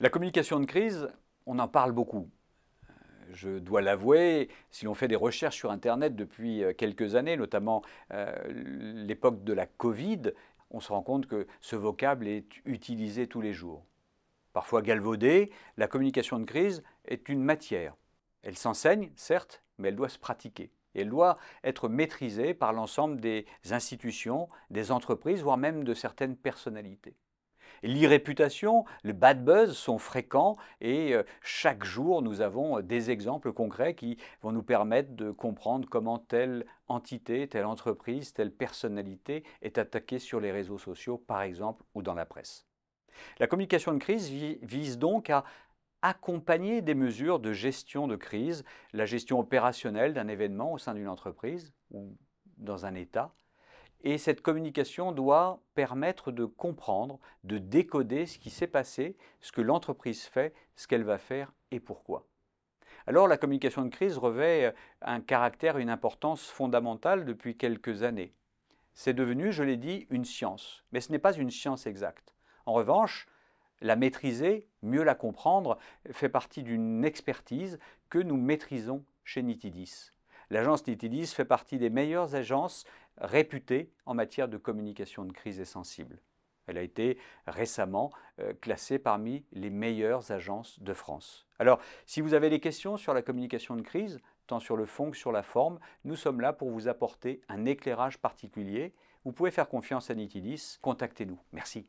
La communication de crise, on en parle beaucoup. Je dois l'avouer, si l'on fait des recherches sur Internet depuis quelques années, notamment l'époque de la Covid, on se rend compte que ce vocable est utilisé tous les jours. Parfois galvaudé, la communication de crise est une matière. Elle s'enseigne, certes, mais elle doit se pratiquer. Et elle doit être maîtrisée par l'ensemble des institutions, des entreprises, voire même de certaines personnalités. L'irréputation, le bad buzz sont fréquents et chaque jour nous avons des exemples concrets qui vont nous permettre de comprendre comment telle entité, telle entreprise, telle personnalité est attaquée sur les réseaux sociaux par exemple ou dans la presse. La communication de crise vise donc à accompagner des mesures de gestion de crise, la gestion opérationnelle d'un événement au sein d'une entreprise ou dans un État, et cette communication doit permettre de comprendre, de décoder ce qui s'est passé, ce que l'entreprise fait, ce qu'elle va faire et pourquoi. Alors la communication de crise revêt un caractère, une importance fondamentale depuis quelques années. C'est devenu, je l'ai dit, une science, mais ce n'est pas une science exacte. En revanche, la maîtriser, mieux la comprendre, fait partie d'une expertise que nous maîtrisons chez Nitidis. L'agence Nitidis fait partie des meilleures agences réputées en matière de communication de crise et sensible. Elle a été récemment classée parmi les meilleures agences de France. Alors, si vous avez des questions sur la communication de crise, tant sur le fond que sur la forme, nous sommes là pour vous apporter un éclairage particulier. Vous pouvez faire confiance à Nitidis. Contactez-nous. Merci.